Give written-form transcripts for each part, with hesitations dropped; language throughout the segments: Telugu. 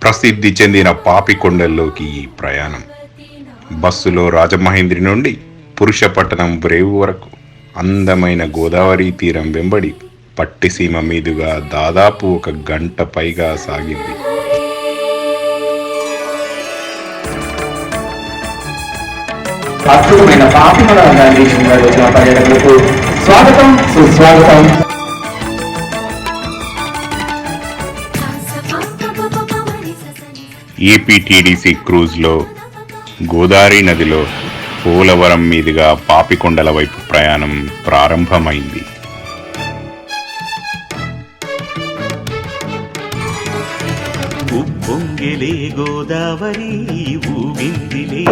ప్రసిద్ధి చెందిన పాపికొండల్లోకి ఈ ప్రయాణం. బస్సులో రాజమహేంద్రి నుండి పురుషపట్టణం బ్రేవు వరకు అందమైన గోదావరి తీరం వెంబడి పట్టిసీమ మీదుగా దాదాపు 1 గంట పైగా సాగింది. అద్భుతమైన పాపికొండ పర్యటకులకు స్వాగతం, సుస్వాగతం. ఏపీటీడీసీ క్రూజ్లో గోదావరి నదిలో పోలవరం మీదుగా పాపికొండల వైపు ప్రయాణం ప్రారంభమైంది. ఉప్పొంగిలే గోదావరి ఊగిందిలే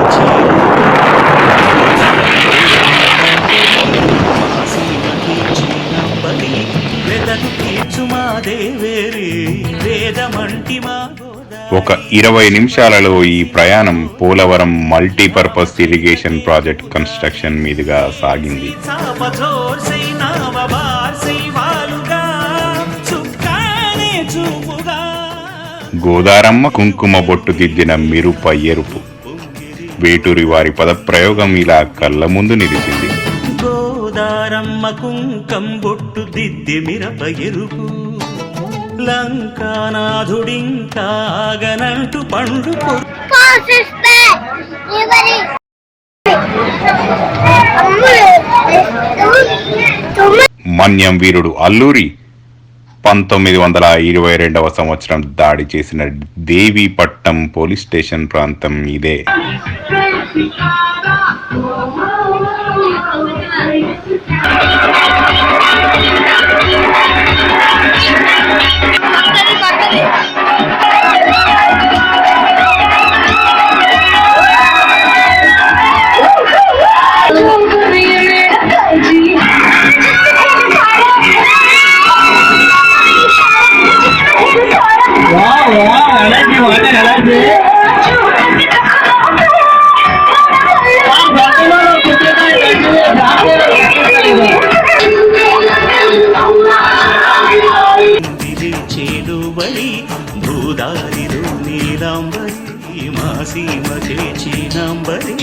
వెదను తీర్చుమా దేవేరి వేదమంటి మా 20 నిమిషాలలో ఈ ప్రయాణం Polavaram multipurpose irrigation project construction మీదుగా సాగింది. గోదారమ్మ కుంకుమ బొట్టు దిద్దిన మిరుప ఎరుపు, వేటూరి వారి పదప్రయోగం ఇలా కళ్ళ ముందు నిలిచింది. గోదారమ్మ కుంకం బొట్టు దిద్ది మిరప ఎరుపు, లంకానాథుడింకాగనంటూ పండు మన్యం వీరుడు అల్లూరి 1922వ సంవత్సరం దాడి చేసిన దేవీపట్నం పోలీస్ స్టేషన్ ప్రాంతం ఇదే. చేలుబడి భూదారిలో నీలాంబరి మాసీమ చేచినాంబరి.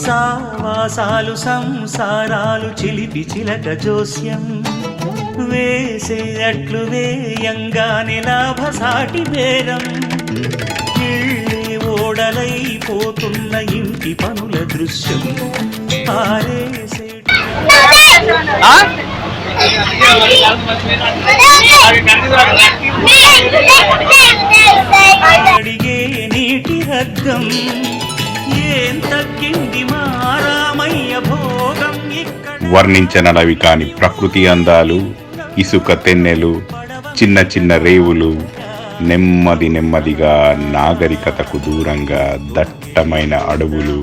సావాసాలు సంసారాలు చిలిపి చిలక జోస్యం వేసే అట్లు వేయంగానే లాభసాటి బేరం. ఇళ్ళే ఓడలైపోతున్న ఇంటి పనుల దృశ్యం ఆరేసే అడిగే నీటి రద్దం ఏం తగ్గింది మారామయ్య భోగం ఇక్కడ. వర్ణించనలవి కాని ప్రకృతి అందాలు, ఇసుక తెన్నెలు, చిన్న చిన్న రేవులు, నెమ్మది నెమ్మదిగా నాగరికతకు దూరంగా దట్టమైన అడవులు,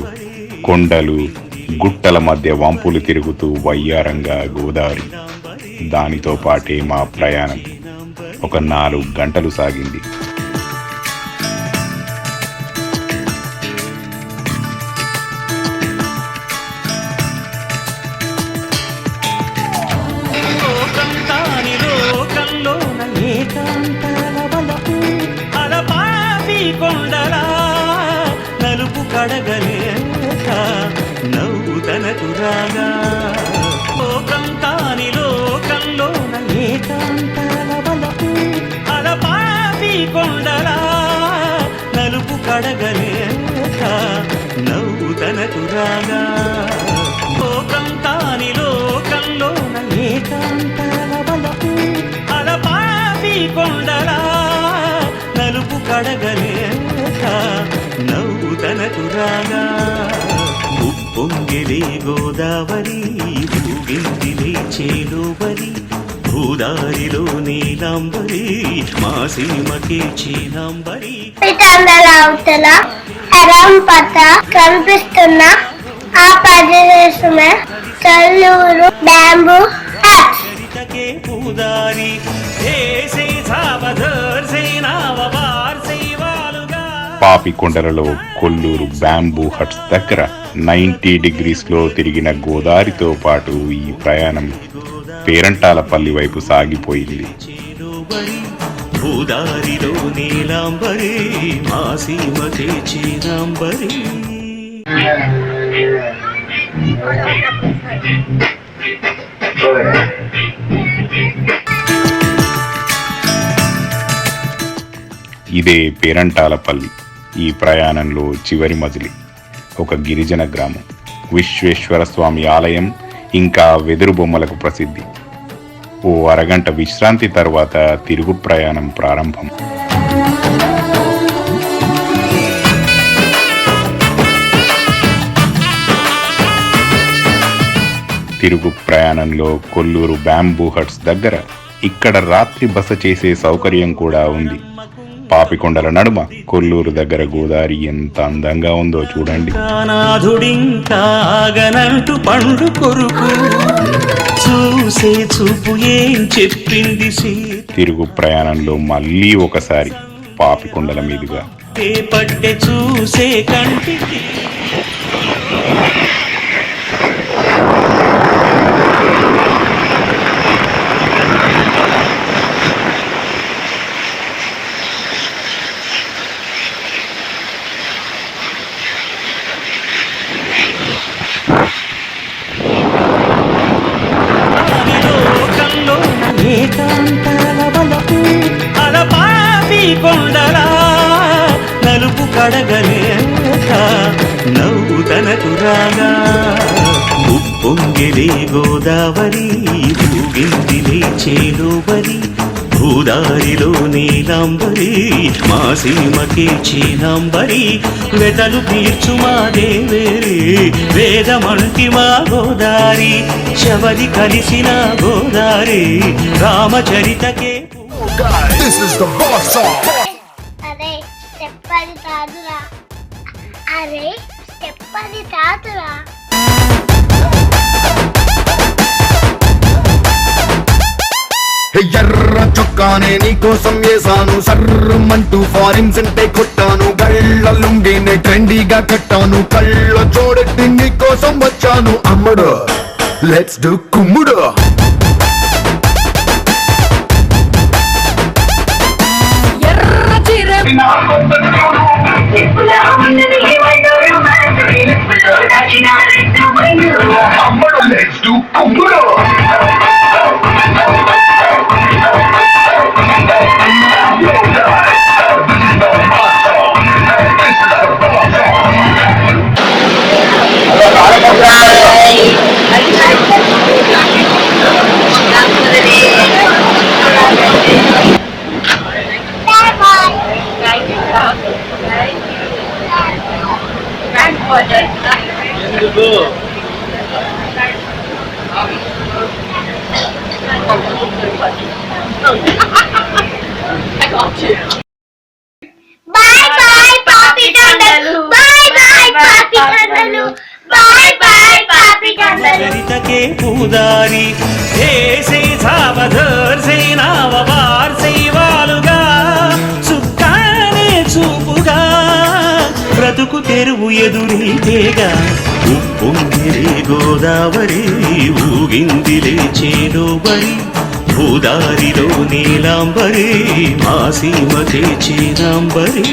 కొండలు, గుట్టల మధ్య వంపులు తిరుగుతూ వయ్యారంగా గోదావరి. దానితో పాటే మా ప్రయాణం 4 గంటలు సాగింది. నలుపు కడగలేక నవ్వు తనకు రాగా లోకం కాని లోకంలోన ఏకాంతాల వలపు అలపాపి కొండలా నలుపు కడగలేక నవ్వు తనకు రాగా లోకం కాని లోకంలోన ఏకాంతాల వలపు అలపాపి కొండలా నలుపు కడగలేక నవ్వు తనకు రాగా. ఉప్పొంగిలే గోదావరి ఊగిందిలే చేలుబరి భూదారిలో నీలాంబరి మా సీమకే చీలాంబరి పితందల అవతల అరంపత కనిపిస్తున్న ఆ ప్రదేశమే కల్లూరు బ్యాంబూ హట్స్. చరితకే పూదారి ఏసే సావధర్ సేనావవార్ సేవాలుగా పాపికొండలలో కొల్లూరు బ్యాంబూ హట్స్ దగ్గర 90 డిగ్రీస్లో తిరిగిన గోదారితో పాటు ఈ ప్రయాణం పేరంటాలపల్లి వైపు సాగిపోయింది. చేలోబరి భూదారిలో నీలాంబరి మా సీమకే చీలాంబరి ఇదే పేరంటాలపల్లి. ఈ ప్రయాణంలో చివరి మజిలి ఒక గిరిజన గ్రామం, విశ్వేశ్వర స్వామి ఆలయం, ఇంకా వెదురు బొమ్మలకు ప్రసిద్ధి. ఓ అరగంట విశ్రాంతి తర్వాత తిరుగు ప్రయాణం ప్రారంభం. తిరుగు ప్రయాణంలో కొల్లూరు బ్యాంబూ హట్స్ దగ్గర ఇక్కడ రాత్రి బస చేసే సౌకర్యం కూడా ఉంది. పాపికొండల నడుమ కొల్లూరు దగ్గర గోదావరి ఎంత అందంగా ఉందో చూడండి. నాథుడింకాగనంటూ పండు కొరుకు చూసే చూపు ఏం చెప్పింది తిరుగు ప్రయాణంలో మళ్ళీ ఒకసారి పాపికొండల మీదుగా పట్టె చూసే కంటికి ఏకాంతాల వలపు అలపాపి కొండలా నలుపు కడగలేక నవ్వుతనకు రాగా ఉప్పొంగిలే గోదావరి ఊగిందిలే చేలోబరి భూదారిలో నీలాంబరి మా సీమకే చీలాంబరి వెతలు తీర్చు మా దేవేరి వేదమంటి మా గోదారి శబరి కలిసిన Godari రామచరితకే This is the boss song. అరే చెప్పది కాదురా, అరే చెప్పది కాదురా. ఎర్ర చొక్కానే నీకోసం వేసాను, సర్రమంటూ ఫారిన్ సెంటే కొట్టాను, గళ్ళ లుంగినే ట్రెండీగా కట్టాను, కళ్ళ చూడెట్టి నీకోసం వచ్చాను అమ్ముడు, లెట్స్ డు కుమ్ముడు. Let's do కుమ్ముడు. Bye bye Papikondalu, bye bye Papikondalu, bye bye Papikondalu. చరితకే పూదారి ఏసే సావధర్ సేనావవార్ సేవాలుగా సుఖానే చూపుగా బ్రతుకు తెరువు ఎదురీతేగా ఉప్పొంగిలే గోదావరి ఊగిందిలే చేలోబరి భూదారిలో నీలాంబరి మా సీమకే చీలాంబరి